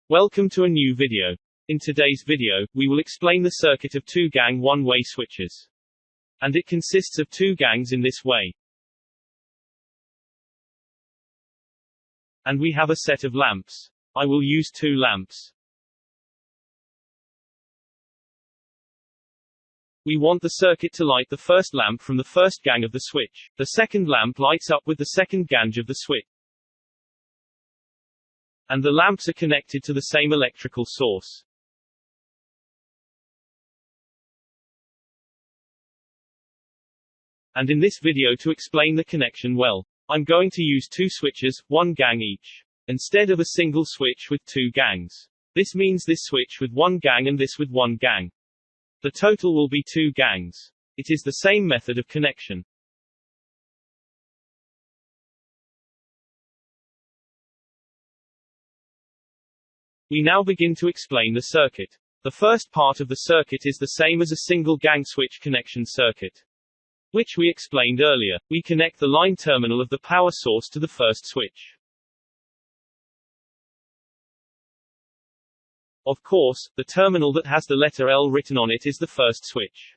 Welcome to a new video. In today's video, we will explain the circuit of two-gang one-way switches. And it consists of two gangs in this way. And we have a set of lamps. I will use two lamps. We want the circuit to light the first lamp from the first gang of the switch. The second lamp lights up with the second gang of the switch. And the lamps are connected to the same electrical source. And in this video, to explain the connection well, I'm going to use two switches, one gang each, instead of a single switch with two gangs. This means this switch with one gang and this with one gang. The total will be two gangs. It is the same method of connection. We now begin to explain the circuit. The first part of the circuit is the same as a single gang switch connection circuit, which we explained earlier. We connect the line terminal of the power source to the first switch. Of course, the terminal that has the letter L written on it is the first switch.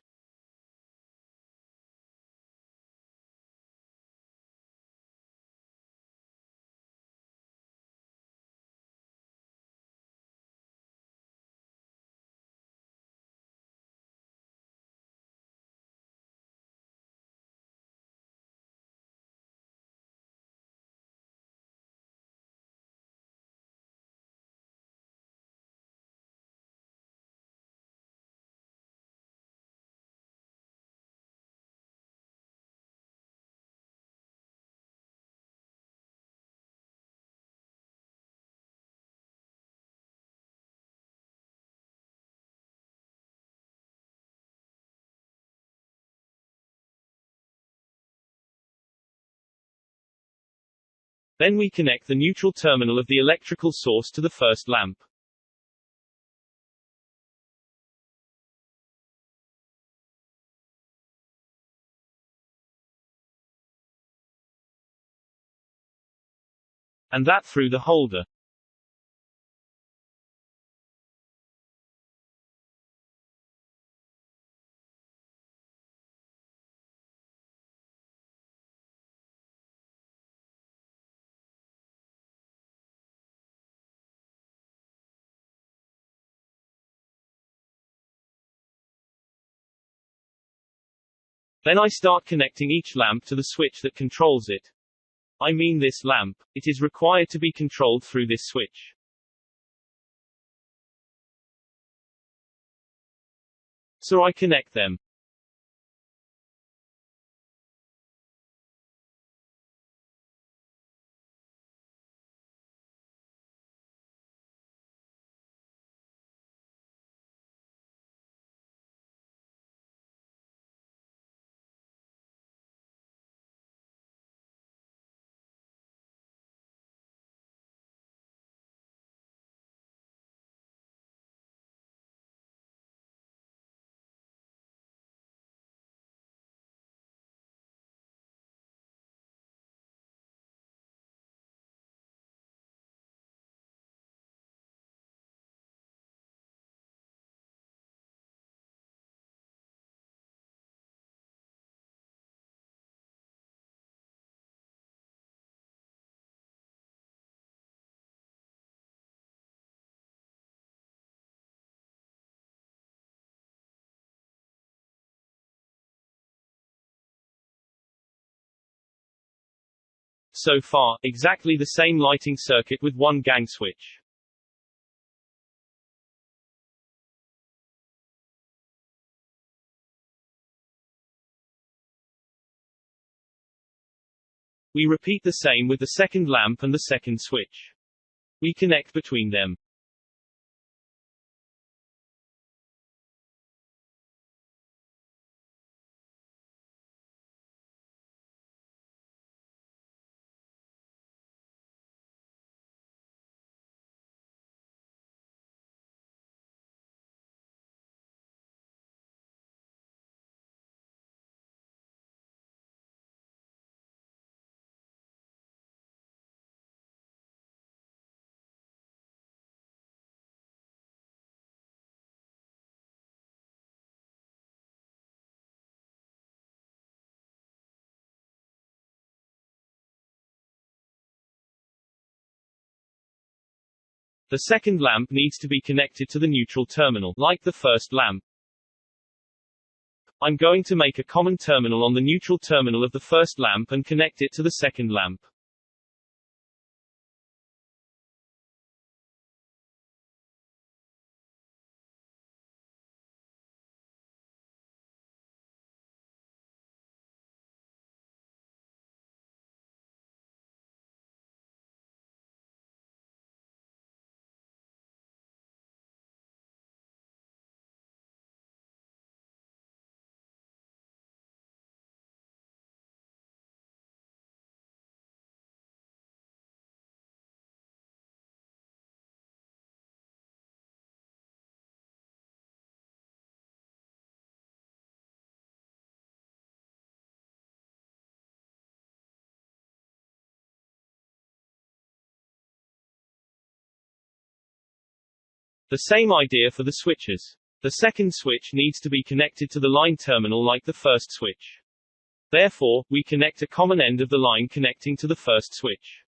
Then we connect the neutral terminal of the electrical source to the first lamp. And that through the holder. Then I start connecting each lamp to the switch that controls it. I mean this lamp. It is required to be controlled through this switch. So I connect them. So far, exactly the same lighting circuit with one gang switch. We repeat the same with the second lamp and the second switch. We connect between them. The second lamp needs to be connected to the neutral terminal, like the first lamp. I'm going to make a common terminal on the neutral terminal of the first lamp and connect it to the second lamp. The same idea for the switches. The second switch needs to be connected to the line terminal like the first switch. Therefore, we connect a common end of the line connecting to the first switch.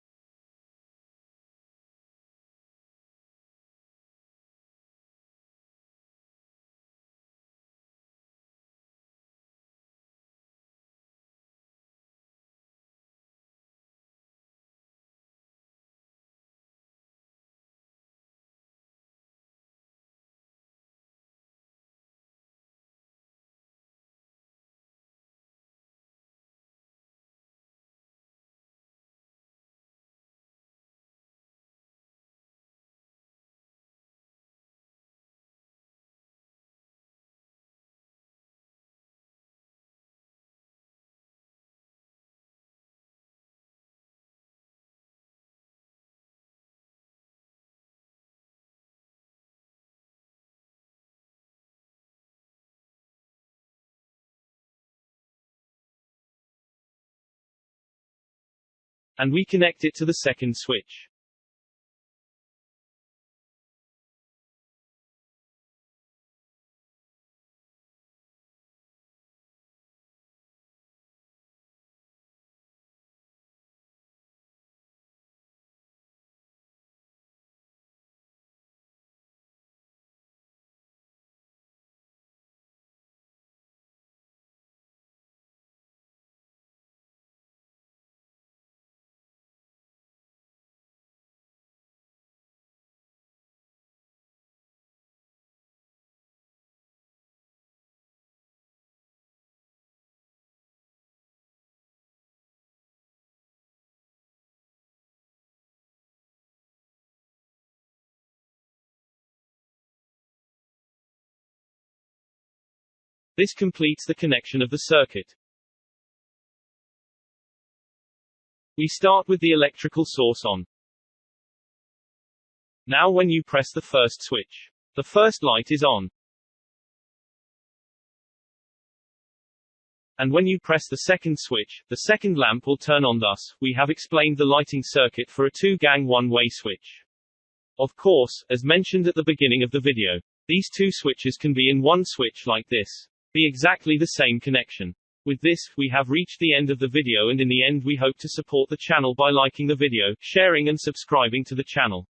And we connect it to the second switch. This completes the connection of the circuit. We start with the electrical source on. Now when you press the first switch, the first light is on. And when you press the second switch, the second lamp will turn on. Thus, we have explained the lighting circuit for a two-gang one-way switch. Of course, as mentioned at the beginning of the video, these two switches can be in one switch like this. Be exactly the same connection. With this, we have reached the end of the video, and in the end we hope to support the channel by liking the video, sharing and subscribing to the channel.